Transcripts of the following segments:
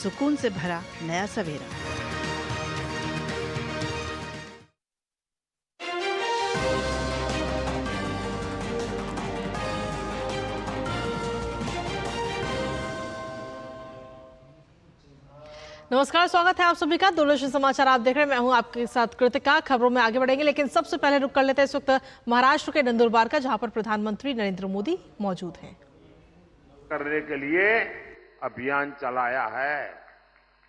सुकून से भरा नया सवेरा। नमस्कार, स्वागत है आप सभी का। दूरदर्शन समाचार आप देख रहे हैं, मैं हूं आपके साथ कृतिका। खबरों में आगे बढ़ेंगे, लेकिन सबसे पहले रुक कर लेते हैं इस वक्त महाराष्ट्र के नंदुरबार का, जहां पर प्रधानमंत्री नरेंद्र मोदी मौजूद हैं। करने के लिए अभियान चलाया है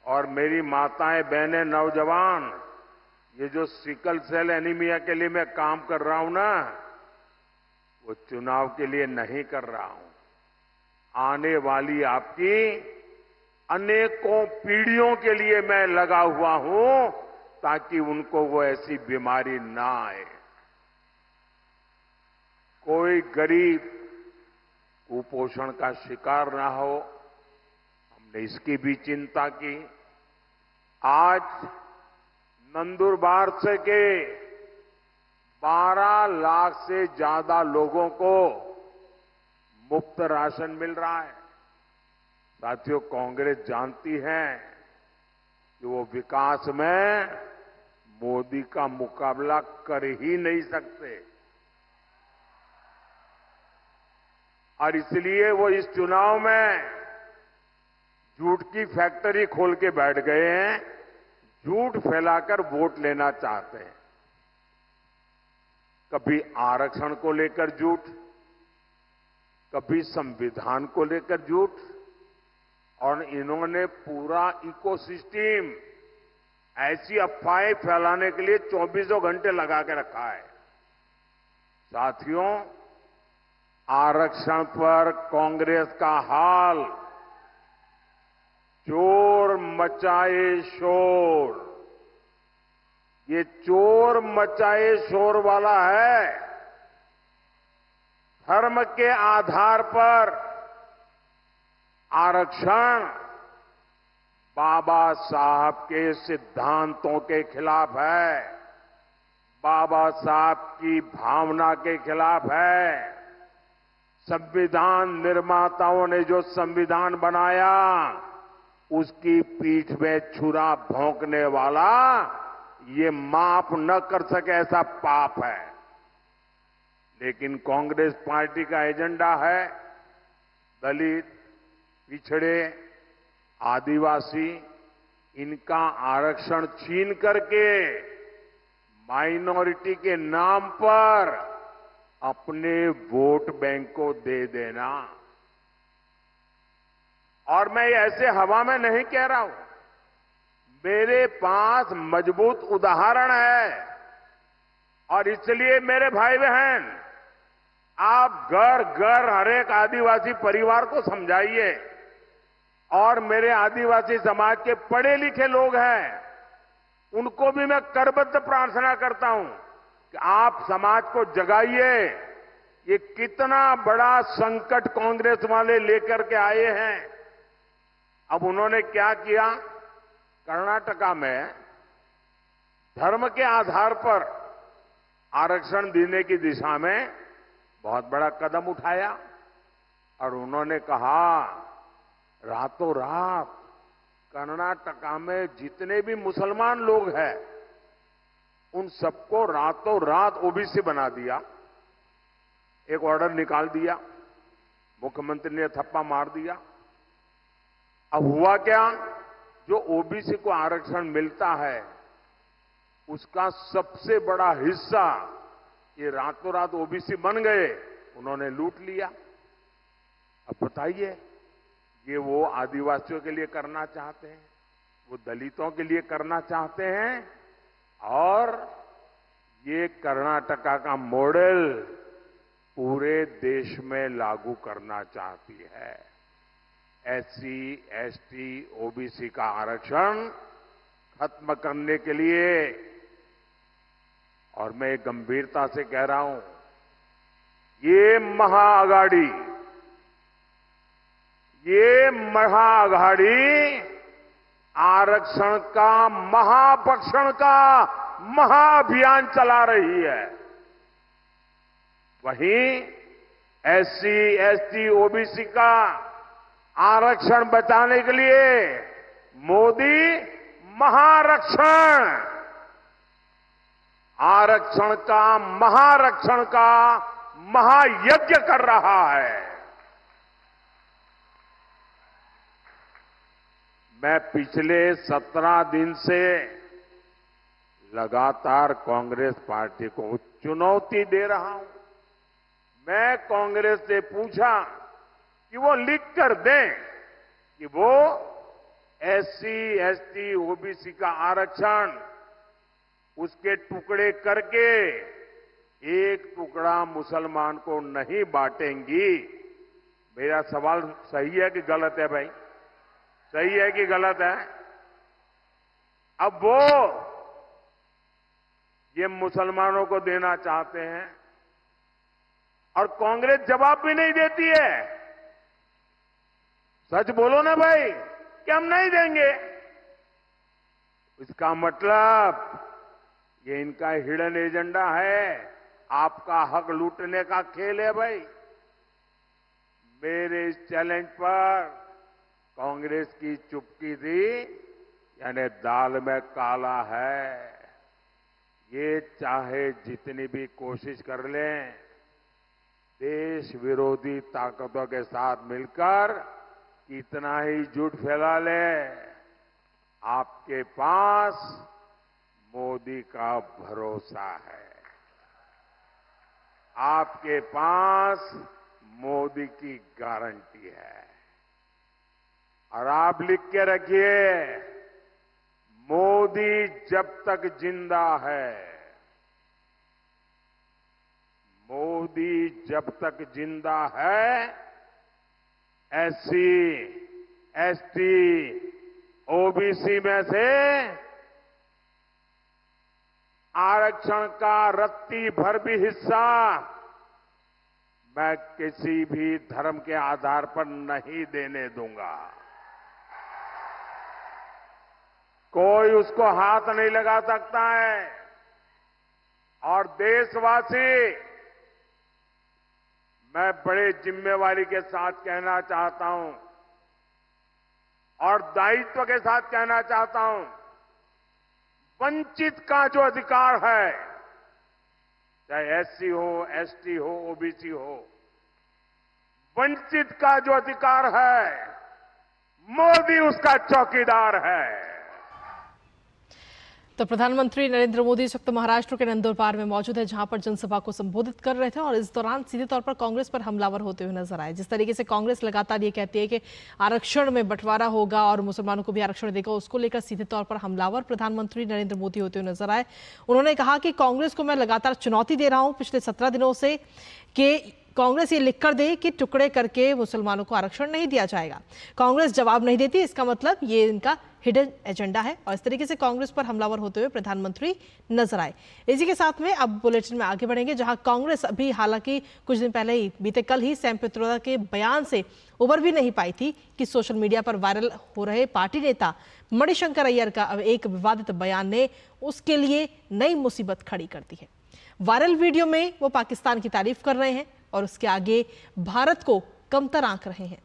और मेरी माताएं, बहनें, नौजवान, ये जो सिकल सेल एनीमिया के लिए मैं काम कर रहा हूं ना, वो चुनाव के लिए नहीं कर रहा हूं। आने वाली आपकी अनेकों पीढ़ियों के लिए मैं लगा हुआ हूं, ताकि उनको वो ऐसी बीमारी ना आए। कोई गरीब कुपोषण का शिकार ना हो, हमने इसकी भी चिंता की। आज नंदुरबार से के 12 लाख से ज्यादा लोगों को मुफ्त राशन मिल रहा है। साथियों, कांग्रेस जानती है कि वो विकास में मोदी का मुकाबला कर ही नहीं सकते, और इसलिए वो इस चुनाव में झूठ की फैक्ट्री खोल के बैठ गए हैं। झूठ फैलाकर वोट लेना चाहते हैं। कभी आरक्षण को लेकर झूठ, कभी संविधान को लेकर झूठ, और इन्होंने पूरा इकोसिस्टम ऐसी अफवाहें फैलाने के लिए 24 घंटे लगा के रखा है। साथियों, आरक्षण पर कांग्रेस का हाल चोर मचाए शोर, ये चोर मचाए शोर वाला है। धर्म के आधार पर आरक्षण बाबा साहब के सिद्धांतों के खिलाफ है, बाबा साहब की भावना के खिलाफ है। संविधान निर्माताओं ने जो संविधान बनाया, उसकी पीठ में छुरा भोंकने वाला ये माफ न कर सके ऐसा पाप है। लेकिन कांग्रेस पार्टी का एजेंडा है दलित, पिछड़े, आदिवासी, इनका आरक्षण छीन करके माइनॉरिटी के नाम पर अपने वोट बैंक को दे देना। और मैं ऐसे हवा में नहीं कह रहा हूं, मेरे पास मजबूत उदाहरण है। और इसलिए मेरे भाई बहन, आप घर घर हर एक आदिवासी परिवार को समझाइए। और मेरे आदिवासी समाज के पढ़े लिखे लोग हैं, उनको भी मैं करबद्ध प्रार्थना करता हूं कि आप समाज को जगाइए। ये कितना बड़ा संकट कांग्रेस वाले लेकर के आए हैं। अब उन्होंने क्या किया, कर्नाटका में धर्म के आधार पर आरक्षण देने की दिशा में बहुत बड़ा कदम उठाया। और उन्होंने कहा, रातों रात कर्नाटका में जितने भी मुसलमान लोग हैं, उन सबको रातों रात ओबीसी बना दिया। एक ऑर्डर निकाल दिया, मुख्यमंत्री ने थप्पा मार दिया। अब हुआ क्या, जो ओबीसी को आरक्षण मिलता है, उसका सबसे बड़ा हिस्सा ये रातों रात ओबीसी बन गए, उन्होंने लूट लिया। अब बताइए, ये वो आदिवासियों के लिए करना चाहते हैं, वो दलितों के लिए करना चाहते हैं, और ये कर्नाटका का मॉडल पूरे देश में लागू करना चाहती है। एससी, एसटी, ओबीसी का आरक्षण खत्म करने के लिए। और मैं गंभीरता से कह रहा हूं, ये महाअघाड़ी आरक्षण का महापक्षण का महाअभियान चला रही है। वहीं एससी, एसटी, ओबीसी का आरक्षण बचाने के लिए आरक्षण का महारक्षण का महायज्ञ कर रहा है। मैं पिछले 17 दिन से लगातार कांग्रेस पार्टी को चुनौती दे रहा हूं। मैं कांग्रेस से पूछा कि वो लिख कर दें कि वो एससी, एसटी, ओबीसी का आरक्षण उसके टुकड़े करके एक टुकड़ा मुसलमान को नहीं बांटेंगी। मेरा सवाल सही है कि गलत है भाई? सही है कि गलत है? अब वो ये मुसलमानों को देना चाहते हैं और कांग्रेस जवाब भी नहीं देती है। सच बोलो ना भाई कि हम नहीं देंगे। इसका मतलब ये इनका हिडन एजेंडा है, आपका हक लूटने का खेल है भाई। मेरे इस चैलेंज पर कांग्रेस की चुप्पी थी, यानी दाल में काला है। ये चाहे जितनी भी कोशिश कर लें, देश विरोधी ताकतों के साथ मिलकर कितना ही झूठ फैला ले, आपके पास मोदी का भरोसा है, आपके पास मोदी की गारंटी है। और आप लिख के रखिए, मोदी जब तक जिंदा है, मोदी जब तक जिंदा है, एससी, एसटी, ओबीसी में से आरक्षण का रत्ती भर भी हिस्सा मैं किसी भी धर्म के आधार पर नहीं देने दूंगा। कोई उसको हाथ नहीं लगा सकता है। और देशवासी, मैं बड़े जिम्मेवारी के साथ कहना चाहता हूं और दायित्व के साथ कहना चाहता हूं, वंचित का जो अधिकार है, चाहे एससी हो, एसटी हो, ओबीसी हो, वंचित का जो अधिकार है, मोदी उसका चौकीदार है। तो प्रधानमंत्री नरेंद्र मोदी इस वक्त महाराष्ट्र के नंदुरबार में मौजूद है, जहां पर जनसभा को संबोधित कर रहे थे और इस दौरान सीधे तौर पर कांग्रेस पर हमलावर होते हुए नजर आए। जिस तरीके से कांग्रेस लगातार ये कहती है कि आरक्षण में बंटवारा होगा और मुसलमानों को भी आरक्षण देगा, उसको लेकर सीधे तौर पर हमलावर प्रधानमंत्री नरेंद्र मोदी होते हुए नजर आए। उन्होंने कहा कि कांग्रेस को मैं लगातार चुनौती दे रहा हूं पिछले 17 दिनों से कि कांग्रेस ये लिखकर दे कि टुकड़े करके मुसलमानों को आरक्षण नहीं दिया जाएगा। कांग्रेस जवाब नहीं देती, इसका मतलब ये इनका हिडन एजेंडा है। और इस तरीके से कांग्रेस पर हमलावर होते हुए प्रधानमंत्री नजर आए। इसी के साथ में अब बुलेटिन में आगे बढ़ेंगे, जहां कांग्रेस अभी हालांकि कुछ दिन पहले ही, बीते कल ही सैम पित्रोदा के बयान से उबर भी नहीं पाई थी कि सोशल मीडिया पर वायरल हो रहे पार्टी नेता मणिशंकर अय्यर का एक विवादित बयान ने उसके लिए नई मुसीबत खड़ी कर दी है। वायरल वीडियो में वो पाकिस्तान की तारीफ कर रहे हैं और उसके आगे भारत को कमतर आंक रहे हैं।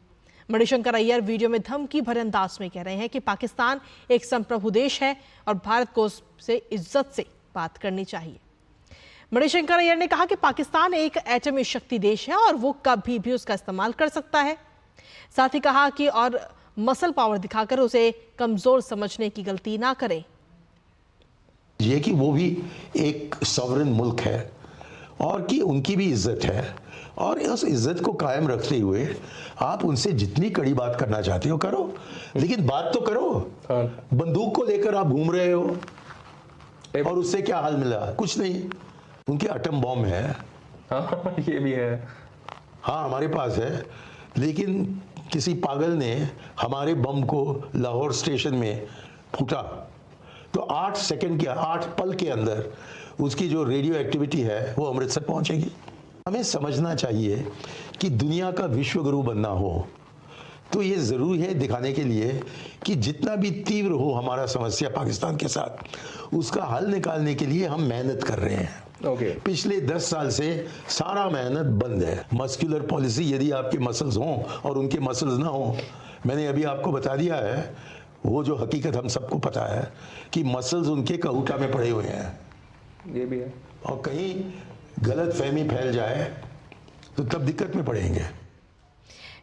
मणिशंकर अय्यर वीडियो में धमकी भरे अंदाज में कह रहे हैं कि पाकिस्तान एक संप्रभु देश है और भारत को उससे इज्जत से बात करनी चाहिए। मणिशंकर अय्यर ने कहा कि पाकिस्तान एक एटमी शक्ति देश है और वो कभी भी उसका इस्तेमाल कर सकता है। साथ ही कहा कि और मसल पावर दिखाकर उसे कमजोर समझने की गलती ना करें। ये कि वो भी एक सॉवरेन मुल्क है और कि उनकी भी इज्जत है और उस इज्जत को कायम रखते हुए आप उनसे जितनी कड़ी बात करना चाहते हो करो, लेकिन बात तो करो। बंदूक को लेकर आप घूम रहे हो और उससे क्या हाल मिला? कुछ नहीं। उनके एटम बॉम्ब है। हाँ, ये भी है। हाँ, हमारे पास है, लेकिन किसी पागल ने हमारे बम को लाहौर स्टेशन में फूटा तो 8 सेकंड के 8 पल के अंदर उसकी जो रेडियो एक्टिविटी है वो अमृतसर पहुंचेगी। हमें समझना चाहिए कि दुनिया का विश्व गुरु बनना हो तो ये जरूरी है दिखाने के लिए कि जितना भी तीव्र हो हमारा समस्या पाकिस्तान के साथ, उसका हल निकालने के लिए हम मेहनत कर रहे हैं। पिछले 10 साल से सारा मेहनत बंद है। मस्कुलर पॉलिसी, यदि आपके मसल्स हों और उनके मसल्स ना हों, मैंने अभी आपको बता दिया है, वो जो हकीकत हम सबको पता है कि मसल्स उनके कहूटा में पड़े हुए हैं, ये भी है। और कहीं गलत फहमी फैल जाए तो तब दिक्कत में पड़ेंगे।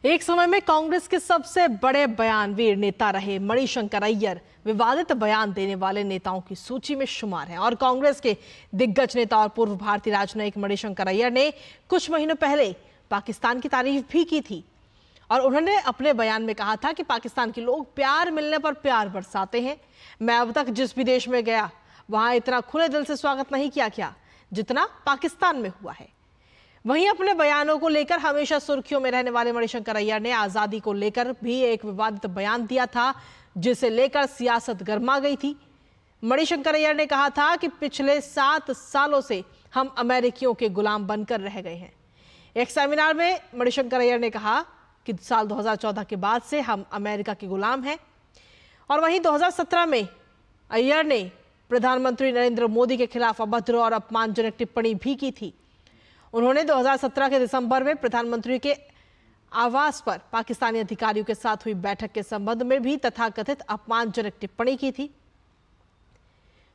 एक समय में कांग्रेस के सबसे बड़े बयानवीर नेता रहे मणिशंकर अय्यर विवादित बयान देने वाले नेताओं की सूची में शुमार हैं और कांग्रेस के दिग्गज नेता और पूर्व भारतीय राजनयिक मणिशंकर अय्यर ने कुछ महीनों पहले पाकिस्तान की तारीफ भी की थी और उन्होंने अपने बयान में कहा था कि पाकिस्तान के लोग प्यार मिलने पर प्यार बरसाते हैं। मैं अब तक जिस भी देश में गया वहां इतना खुले दिल से स्वागत नहीं किया गया जितना पाकिस्तान में हुआ है। वहीं अपने बयानों को लेकर हमेशा सुर्खियों में रहने वाले मणिशंकर अय्यर ने आजादी को लेकर भी एक विवादित बयान दिया था जिसे लेकर सियासत गर्मा गई थी। मणिशंकर अय्यर ने कहा था कि पिछले 7 सालों से हम अमेरिकियों के गुलाम बनकर रह गए हैं। एक सेमिनार में मणिशंकर अय्यर ने कहा कि साल 2014 के बाद से हम अमेरिका के गुलाम हैं। और वहीं 2017 में अय्यर ने प्रधानमंत्री नरेंद्र मोदी के खिलाफ अभद्र और अपमानजनक टिप्पणी भी की थी। उन्होंने 2017 के दिसंबर में प्रधानमंत्री के आवास पर पाकिस्तानी अधिकारियों के साथ हुई बैठक के संबंध में भी तथाकथित अपमानजनक टिप्पणी की थी।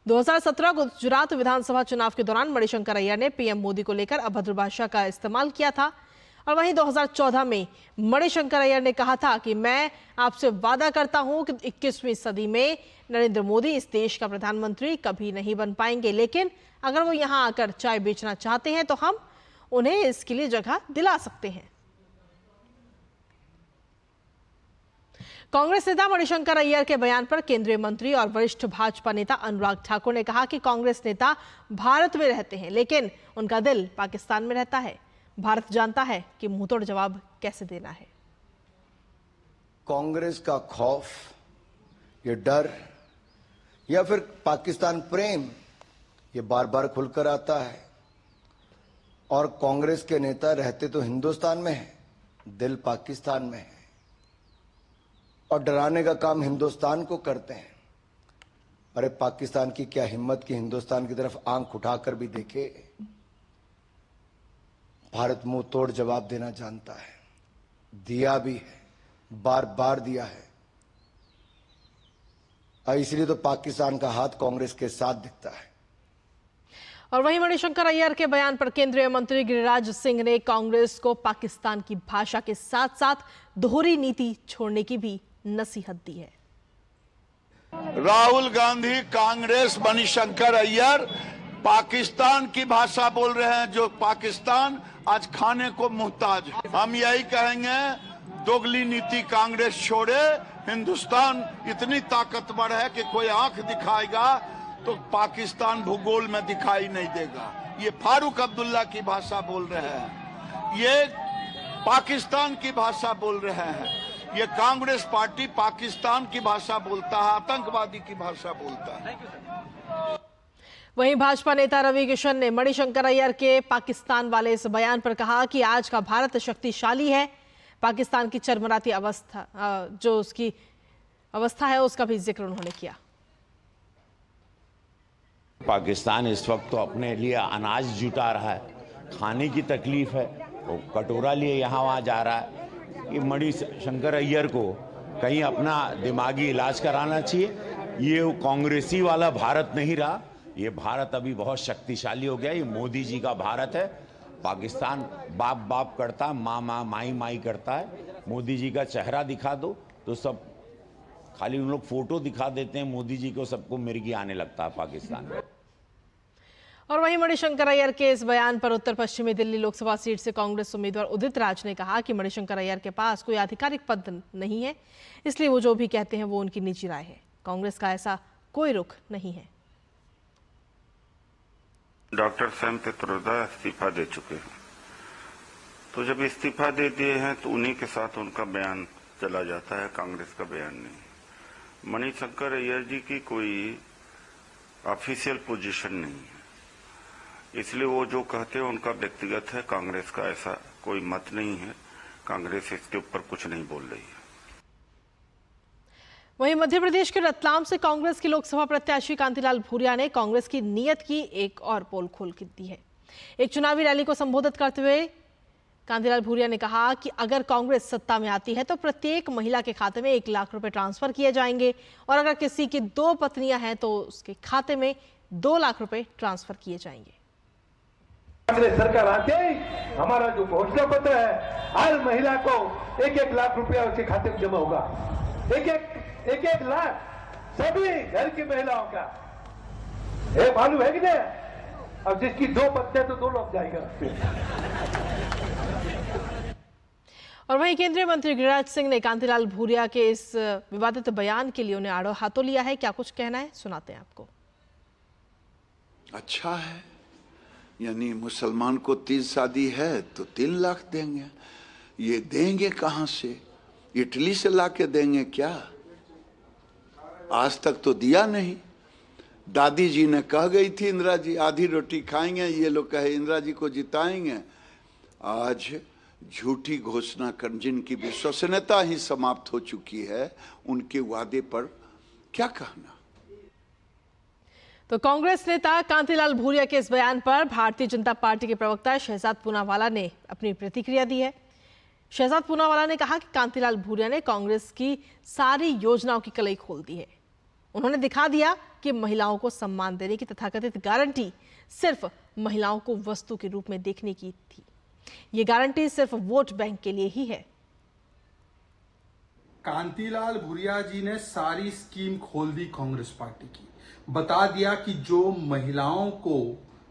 2017 गुजरात विधानसभा चुनाव के दौरान मणिशंकर अय्यर ने पीएम मोदी को लेकर अभद्र भाषा का इस्तेमाल किया था। और वहीं 2014 में मणिशंकर अय्यर ने कहा था कि मैं आपसे वादा करता हूं कि 21वीं सदी में नरेंद्र मोदी इस देश का प्रधानमंत्री कभी नहीं बन पाएंगे, लेकिन अगर वो यहां आकर चाय बेचना चाहते हैं तो हम उन्हें इसके लिए जगह दिला सकते हैं। कांग्रेस नेता मणिशंकर अय्यर के बयान पर केंद्रीय मंत्री और वरिष्ठ भाजपा नेता अनुराग ठाकुर ने कहा कि कांग्रेस नेता भारत में रहते हैं लेकिन उनका दिल पाकिस्तान में रहता है। भारत जानता है कि मुंहतोड़ जवाब कैसे देना है। कांग्रेस का खौफ, ये डर या फिर पाकिस्तान प्रेम ये बार बार खुलकर आता है और कांग्रेस के नेता रहते तो हिंदुस्तान में है, दिल पाकिस्तान में है और डराने का काम हिंदुस्तान को करते हैं। अरे पाकिस्तान की क्या हिम्मत कि हिंदुस्तान की तरफ आंख उठाकर भी देखे। भारत मुंह तोड़ जवाब देना जानता है, दिया भी है, बार बार दिया है। इसलिए तो पाकिस्तान का हाथ कांग्रेस के साथ दिखता है। और वहीं मणिशंकर अय्यर के बयान पर केंद्रीय मंत्री गिरिराज सिंह ने कांग्रेस को पाकिस्तान की भाषा के साथ साथ दोहरी नीति छोड़ने की भी नसीहत दी है। राहुल गांधी, कांग्रेस, मणिशंकर अय्यर पाकिस्तान की भाषा बोल रहे हैं, जो पाकिस्तान आज खाने को मुहताज है। हम यही कहेंगे, दोगली नीति कांग्रेस छोड़े। हिंदुस्तान इतनी ताकतवर है कि कोई आंख दिखाएगा तो पाकिस्तान भूगोल में दिखाई नहीं देगा। ये फारूक अब्दुल्ला की भाषा बोल रहे हैं, ये पाकिस्तान की भाषा बोल रहे हैं। ये कांग्रेस पार्टी पाकिस्तान की भाषा बोलता है, आतंकवादी की भाषा बोलता है। वहीं भाजपा नेता रवि किशन ने मणिशंकर अय्यर के पाकिस्तान वाले इस बयान पर कहा कि आज का भारत शक्तिशाली है। पाकिस्तान की चरमराती अवस्था, जो उसकी अवस्था है, उसका भी जिक्र उन्होंने किया। पाकिस्तान इस वक्त तो अपने लिए अनाज जुटा रहा है, खाने की तकलीफ है, वो कटोरा लिए यहाँ वहाँ जा रहा है। ये मणिशंकर अय्यर को कहीं अपना दिमागी इलाज कराना चाहिए। ये कांग्रेसी वाला भारत नहीं रहा, ये भारत अभी बहुत शक्तिशाली हो गया। ये मोदी जी का भारत है। पाकिस्तान बाप बाप करता है, माँ माँ माई माई करता है। मोदी जी का चेहरा दिखा दो तो सब, खाली उन लोग फोटो दिखा देते हैं मोदी जी को, सबको मिर्गी आने लगता है पाकिस्तान में। और वहीं मणिशंकर अय्यर के इस बयान पर उत्तर पश्चिमी दिल्ली लोकसभा सीट से कांग्रेस उम्मीदवार उदित राज ने कहा कि मणिशंकर अय्यर के पास कोई आधिकारिक पद नहीं है, इसलिए वो जो भी कहते हैं वो उनकी निजी राय है। कांग्रेस का ऐसा कोई रुख नहीं है। डॉक्टर सैम पित्रोदा इस्तीफा दे चुके हैं, तो जब इस्तीफा दे दिए हैं तो उन्हीं के साथ उनका बयान चला जाता है, कांग्रेस का बयान नहीं। मणिशंकर अय्यर जी की कोई ऑफिशियल पोजीशन नहीं है, इसलिए वो जो कहते हैं उनका व्यक्तिगत है। कांग्रेस का ऐसा कोई मत नहीं है, कांग्रेस इसके ऊपर कुछ नहीं बोल रही है। वहीं मध्य प्रदेश के रतलाम से कांग्रेस के लोकसभा प्रत्याशी कांतिलाल भूरिया ने कांग्रेस की नीयत की एक और पोल खोल दी है। एक चुनावी रैली को संबोधित करते हुए कांतिलाल भूरिया ने कहा कि अगर कांग्रेस सत्ता में आती है तो प्रत्येक महिला के खाते में 1 लाख रुपए ट्रांसफर किए जाएंगे और अगर किसी की 2 पत्नियां हैं तो उसके खाते में 2 लाख रुपए ट्रांसफर किए जाएंगे। कांग्रेस सरकार आते ही हमारा जो घोषणा पत्र है, हर महिला को 1-1 लाख रुपया उसके खाते में जमा होगा। एक लाख सभी घर की महिलाओं का। ये मालूम है कि नहीं? अब जिसकी 2 पत्नियां तो 2 लाख जाएगा। और वहीं केंद्रीय मंत्री गिरिराज सिंह ने कांतिलाल भूरिया के इस विवादित बयान के लिए उन्हें आड़ो हाथों लिया है। क्या कुछ कहना है, सुनाते हैं आपको। अच्छा है, यानी मुसलमान को 3 शादी है तो 3 लाख देंगे। ये देंगे कहां से? इटली से लाके देंगे क्या? आज तक तो दिया नहीं। दादी जी ने कह गई थी इंदिरा जी आधी रोटी खाएंगे, ये लोग कहे इंदिरा जी को जिताएंगे। आज झूठी घोषणा कर जिनकी विश्वसनीयता ही समाप्त हो चुकी है, उनके वादे पर क्या कहना। तो कांग्रेस नेता कांतिलाल भूरिया के इस बयान पर भारतीय जनता पार्टी के प्रवक्ता शहजाद पूनावाला ने अपनी प्रतिक्रिया दी है। शहजाद पूनावाला ने कहा कि कांतिलाल भूरिया ने कांग्रेस की सारी योजनाओं की कलई खोल दी है। उन्होंने दिखा दिया कि महिलाओं को सम्मान देने की तथाकथित गारंटी सिर्फ महिलाओं को वस्तु के रूप में देखने की थी। ये गारंटी सिर्फ वोट बैंक के लिए ही है। कांतिलाल भूरिया जी ने सारी स्कीम खोल दी कांग्रेस पार्टी की। बता दिया कि जो महिलाओं को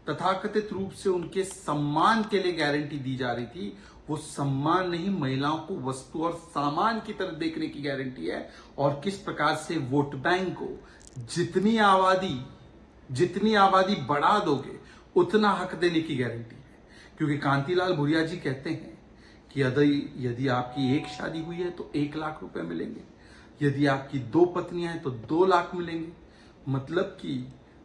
तथाकथित रूप से उनके सम्मान के लिए गारंटी दी जा रही थी, वो सम्मान नहीं, महिलाओं को वस्तु और सामान की तरह देखने की गारंटी है। और किस प्रकार से वोट बैंक को जितनी आबादी बढ़ा दोगे उतना हक देने की गारंटी है। क्योंकि कांतिलाल भूरिया जी कहते हैं कि यदि आपकी 1 शादी हुई है तो 1 लाख रुपए मिलेंगे, यदि आपकी 2 पत्नियां हैं तो 2 लाख मिलेंगे। मतलब कि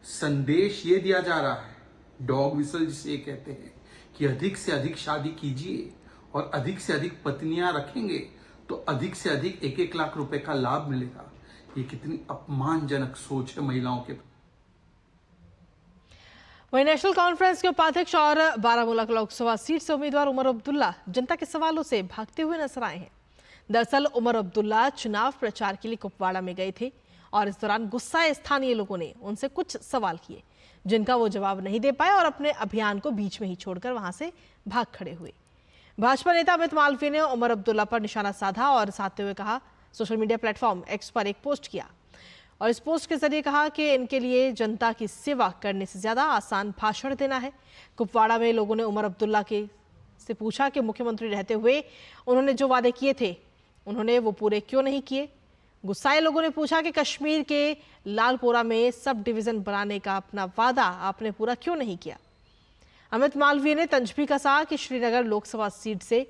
संदेश ये दिया जा रहा है, डॉग विसल जिसे ये कहते हैं, कि अधिक से अधिक शादी कीजिए और अधिक से अधिक पत्नियां रखेंगे तो अधिक से अधिक 1-1 लाख रुपए का लाभ मिलेगा। ये कितनी अपमानजनक सोच है महिलाओं के। वहीं नेशनल कॉन्फ्रेंस के उपाध्यक्ष और बारामूला लोकसभा सीट से उम्मीदवार उमर अब्दुल्ला जनता के सवालों से भागते हुए नजर आए हैं। दरअसल उमर अब्दुल्ला चुनाव प्रचार के लिए कुपवाड़ा में गए थे और इस दौरान गुस्साए स्थानीय लोगों ने उनसे कुछ सवाल किए, जिनका वो जवाब नहीं दे पाए और अपने अभियान को बीच में ही छोड़कर वहां से भाग खड़े हुए। भाजपा नेता अमित मालवीय ने उमर अब्दुल्ला पर निशाना साधा और साधते हुए कहा, सोशल मीडिया प्लेटफॉर्म एक्स पर एक पोस्ट किया और इस पोस्ट के जरिए कहा कि इनके लिए जनता की सेवा करने से ज्यादा आसान भाषण देना है। कुपवाड़ा में लोगों ने उमर अब्दुल्ला से पूछा कि मुख्यमंत्री रहते हुए उन्होंने जो वादे किए थे उन्होंने वो पूरे क्यों नहीं किए। गुस्साए लोगों ने पूछा कि कश्मीर के लालपोरा में सब डिवीजन बनाने का अपना वादा आपने पूरा क्यों नहीं किया। अमित मालवीय ने तंज भी कसा कि श्रीनगर लोकसभा सीट से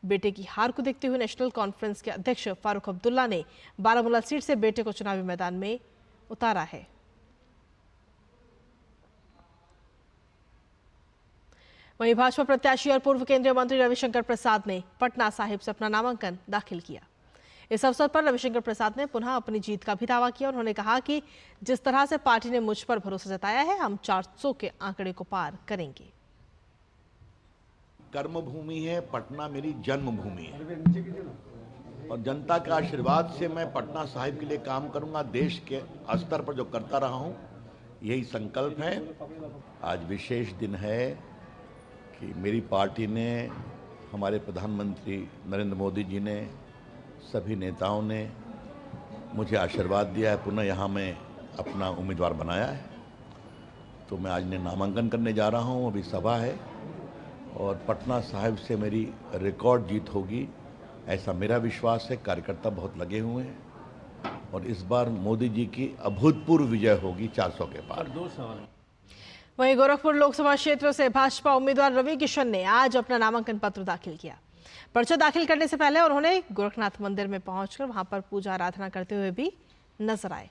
बेटे की हार को देखते हुए नेशनल कॉन्फ्रेंस के अध्यक्ष फारूक अब्दुल्ला ने बारामूला सीट से बेटे को चुनावी मैदान में उतारा है। वहीं भाजपा प्रत्याशी और पूर्व केंद्रीय मंत्री रविशंकर प्रसाद ने पटना साहिब से अपना नामांकन दाखिल किया। इस अवसर पर रविशंकर प्रसाद ने पुनः अपनी जीत का भी दावा किया। उन्होंने कहा कि जिस तरह से पार्टी ने मुझ पर भरोसा जताया है, हम 400 के आंकड़े को पार करेंगे। कर्मभूमि है पटना, मेरी जन्मभूमि है और जनता के आशीर्वाद से मैं पटना साहिब के लिए काम करूंगा। देश के स्तर पर जो करता रहा हूं, यही संकल्प है। आज विशेष दिन है कि मेरी पार्टी ने, हमारे प्रधानमंत्री नरेंद्र मोदी जी ने, सभी नेताओं ने मुझे आशीर्वाद दिया है, पुनः यहाँ मैं अपना उम्मीदवार बनाया है। तो मैं आज नामांकन करने जा रहा हूँ। अभी सभा है और पटना साहिब से मेरी रिकॉर्ड जीत होगी, ऐसा मेरा विश्वास है। कार्यकर्ता बहुत लगे हुए हैं और इस बार मोदी जी की अभूतपूर्व विजय होगी 400 के पार। वहीं गोरखपुर लोकसभा क्षेत्र से भाजपा उम्मीदवार रवि किशन ने आज अपना नामांकन पत्र दाखिल किया। पर्चा दाखिल करने से पहले उन्होंने गोरखनाथ मंदिर में पहुंचकर वहां पर पूजा आराधना करते हुए भी नजर आए।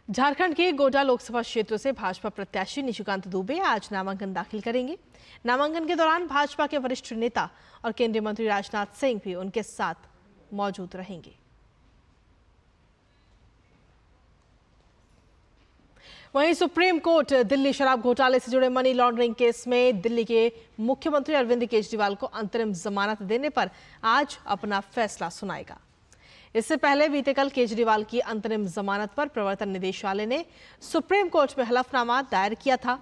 झारखंड के गोड्डा लोकसभा क्षेत्र से भाजपा प्रत्याशी निशिकांत दुबे आज नामांकन दाखिल करेंगे। नामांकन के दौरान भाजपा के वरिष्ठ नेता और केंद्रीय मंत्री राजनाथ सिंह भी उनके साथ मौजूद रहेंगे। वहीं सुप्रीम कोर्ट दिल्ली शराब घोटाले से जुड़े मनी लॉन्ड्रिंग केस में दिल्ली के मुख्यमंत्री अरविंद केजरीवाल को अंतरिम जमानत देने पर आज अपना फैसला सुनाएगा। इससे पहले बीते कल केजरीवाल की अंतरिम जमानत पर प्रवर्तन निदेशालय ने सुप्रीम कोर्ट में हलफनामा दायर किया था।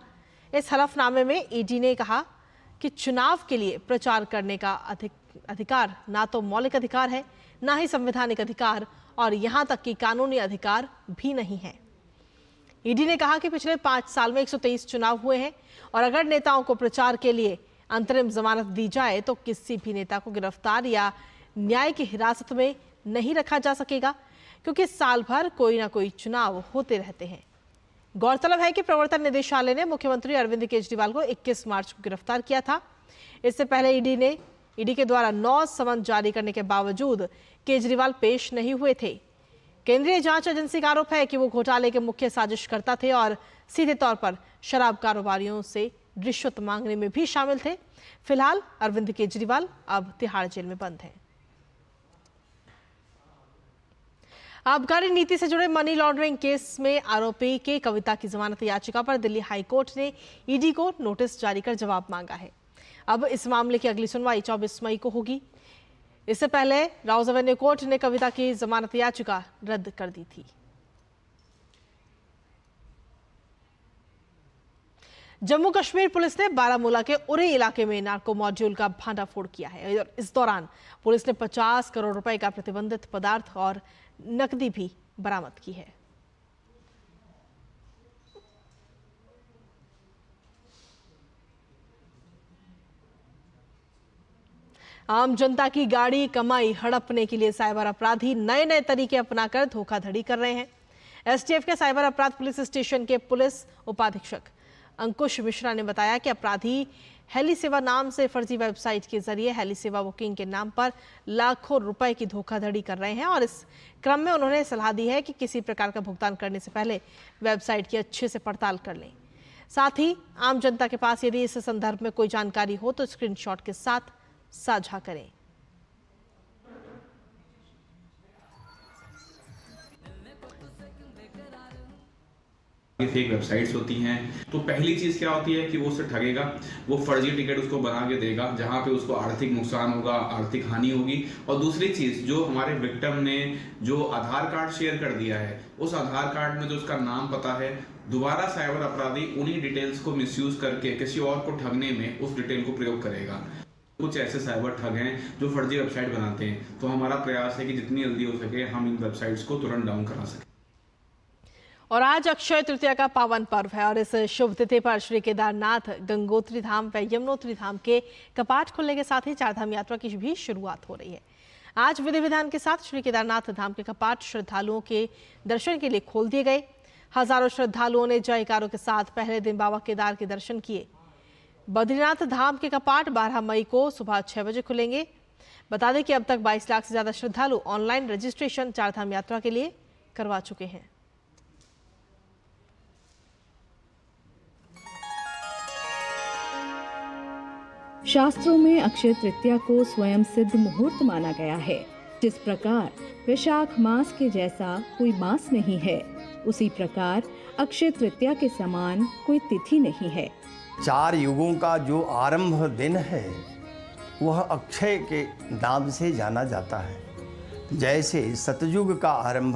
इस हलफनामे में ईडी ने कहा कि चुनाव के लिए प्रचार करने का अधिकार ना तो मौलिक अधिकार है, ना ही संवैधानिक अधिकार, और यहां तक कि कानूनी अधिकार भी नहीं है। ईडी ने कहा कि पिछले 5 साल में 123 चुनाव हुए हैं और अगर नेताओं को प्रचार के लिए अंतरिम जमानत दी जाए तो किसी भी नेता को गिरफ्तार या न्याय की हिरासत में नहीं रखा जा सकेगा, क्योंकि साल भर कोई ना कोई चुनाव होते रहते हैं। गौरतलब है कि प्रवर्तन निदेशालय ने मुख्यमंत्री अरविंद केजरीवाल को 21 मार्च को गिरफ्तार किया था। इससे पहले ईडी के द्वारा 9 समन जारी करने के बावजूद केजरीवाल पेश नहीं हुए थे। केंद्रीय जांच एजेंसी का आरोप है कि वो घोटाले के मुख्य साजिशकर्ता थे और सीधे तौर पर शराब कारोबारियों से रिश्वत मांगने में भी शामिल थे। फिलहाल अरविंद केजरीवाल अब तिहाड़ जेल में बंद हैं। आबकारी नीति से जुड़े मनी लॉन्ड्रिंग केस में आरोपी के कविता की जमानत याचिका पर दिल्ली हाई कोर्ट ने ईडी को नोटिस जारी कर जवाब मांगा है। अब इस मामले की अगली सुनवाई 24 मई को होगी। इससे पहले राउज एवेन्यू कोर्ट ने कविता की जमानत याचिका रद्द कर दी थी। जम्मू कश्मीर पुलिस ने बारामूला के उरी इलाके में नार्को मॉड्यूल का भांडाफोड़ किया है। इस दौरान पुलिस ने 50 करोड़ रुपए का प्रतिबंधित पदार्थ और नकदी भी बरामद की है। आम जनता की गाड़ी कमाई हड़पने के लिए साइबर अपराधी नए नए तरीके अपनाकर धोखाधड़ी कर रहे हैं। एसटीएफ के साइबर अपराध पुलिस स्टेशन के पुलिस उपाधीक्षक अंकुश मिश्रा ने बताया कि अपराधी हेली सेवा नाम से फर्जी वेबसाइट के जरिए हेली सेवा बुकिंग के नाम पर लाखों रुपए की धोखाधड़ी कर रहे हैं और इस क्रम में उन्होंने सलाह दी है कि किसी प्रकार का भुगतान करने से पहले वेबसाइट की अच्छे से पड़ताल कर लें। साथ ही आम जनता के पास यदि इस संदर्भ में कोई जानकारी हो तो स्क्रीनशॉट के साथ साझा करें। फेक वेबसाइट्स होती हैं तो पहली चीज क्या होती है कि वो उससे ठगेगा, वो फर्जी टिकट उसको बना के देगा जहां पे उसको आर्थिक नुकसान होगा, आर्थिक हानि होगी। और दूसरी चीज, जो हमारे विक्टिम ने जो आधार कार्ड शेयर कर दिया है उस आधार कार्ड में जो उसका नाम पता है, दोबारा साइबर अपराधी उन्हीं डिटेल्स को मिसयूज करके किसी और को ठगने में उस डिटेल को प्रयोग करेगा। कुछ ऐसे साइबर ठग हैं जो फर्जी वेबसाइट बनाते हैं, तो हमारा प्रयास है कि जितनी जल्दी हो सके हम इन वेबसाइट्स को तुरंत डाउन करा सकें। और आज अक्षय तृतीया का पावन पर्व है और इस शुभ तिथि पर श्री केदारनाथ, गंगोत्री धाम व यमुनोत्री धाम के कपाट खुलने के साथ ही चारधाम यात्रा की भी शुरुआत हो रही है। आज विधि विधान के साथ श्री केदारनाथ धाम के कपाट श्रद्धालुओं के दर्शन के लिए खोल दिए गए। हजारों श्रद्धालुओं ने जयकारों के साथ पहले दिन बाबा केदार के दर्शन किए। बद्रीनाथ धाम के कपाट 12 मई को सुबह 6 बजे खुलेंगे। बता दें कि अब तक 22 लाख से ज्यादा श्रद्धालु ऑनलाइन रजिस्ट्रेशन चारधाम यात्रा के लिए करवा चुके हैं। शास्त्रों में अक्षय तृतीया को स्वयं सिद्ध मुहूर्त माना गया है। जिस प्रकार वैशाख मास के जैसा कोई मास नहीं है, उसी प्रकार अक्षय तृतीया के समान कोई तिथि नहीं है। 4 युगों का जो आरंभ दिन है वह अक्षय के नाम से जाना जाता है। जैसे सतयुग का आरंभ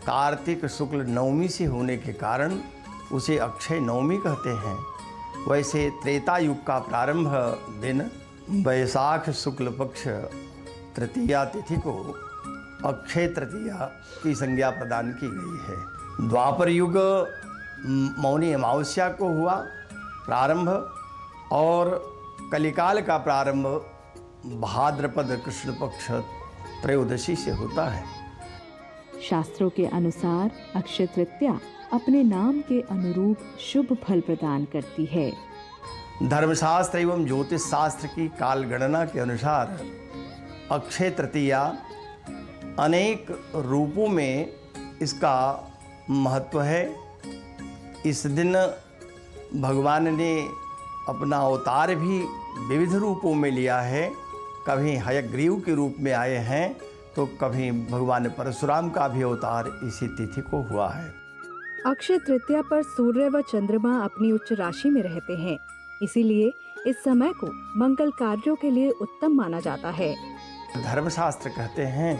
कार्तिक शुक्ल नवमी से होने के कारण उसे अक्षय नवमी कहते हैं, वैसे त्रेता युग का प्रारंभ दिन वैशाख शुक्ल पक्ष तृतीया तिथि को अक्षय तृतीया की संज्ञा प्रदान की गई है। द्वापर युग मौनी अमावस्या को हुआ प्रारंभ और कलिकाल का प्रारंभ भाद्रपद कृष्ण पक्ष त्रयोदशी से होता है। शास्त्रों के अनुसार अक्षय तृतीया अपने नाम के अनुरूप शुभ फल प्रदान करती है। धर्मशास्त्र एवं ज्योतिष शास्त्र की काल गणना के अनुसार अक्षय तृतीया अनेक रूपों में इसका महत्व है। इस दिन भगवान ने अपना अवतार भी विविध रूपों में लिया है। कभी हयग्रीव के रूप में आए हैं, तो कभी भगवान परशुराम का भी अवतार इसी तिथि को हुआ है। अक्षय तृतीया पर सूर्य व चंद्रमा अपनी उच्च राशि में रहते हैं, इसीलिए इस समय को मंगल कार्यों के लिए उत्तम माना जाता है। धर्मशास्त्र कहते हैं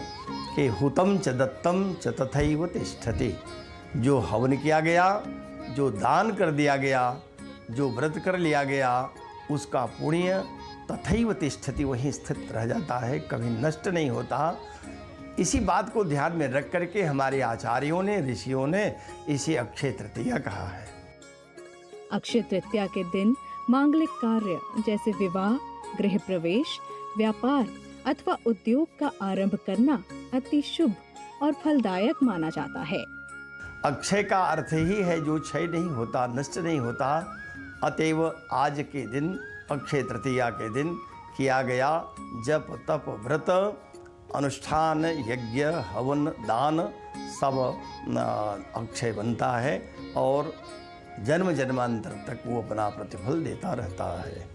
कि हुतम च दत्तम च तथैव तिष्ठति। जो हवन किया गया, जो दान कर दिया गया, जो व्रत कर लिया गया, उसका पुण्य तथैव तिष्ठति वहीं स्थित रह जाता है, कभी नष्ट नहीं होता। इसी बात को ध्यान में रख करके हमारे आचार्यों ने, ऋषियों ने इसे अक्षय तृतीया कहा है। अक्षय तृतीया के दिन मांगलिक कार्य जैसे विवाह, गृह प्रवेश, व्यापार अथवा उद्योग का आरंभ करना अति शुभ और फलदायक माना जाता है। अक्षय का अर्थ ही है जो क्षय नहीं होता, नष्ट नहीं होता। अतएव आज के दिन, अक्षय तृतीया के दिन किया गया जप तप व्रत अनुष्ठान यज्ञ हवन दान सब अक्षय बनता है और जन्म जन्मांतर तक वो अपना प्रतिफल देता रहता है।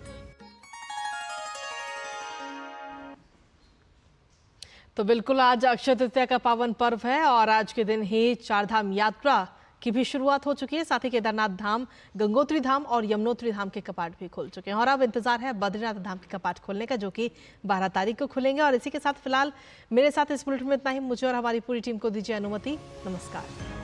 तो बिल्कुल आज अक्षय तृतीया का पावन पर्व है और आज के दिन ही चारधाम यात्रा की भी शुरुआत हो चुकी है। साथ ही केदारनाथ धाम, गंगोत्री धाम और यमुनोत्री धाम के कपाट भी खुल चुके हैं और अब इंतजार है बद्रीनाथ धाम के कपाट खोलने का, जो कि 12 तारीख को खुलेंगे। और इसी के साथ फिलहाल मेरे साथ इस बुलेटिन में इतना ही। मुझे और हमारी पूरी टीम को दीजिए अनुमति। नमस्कार।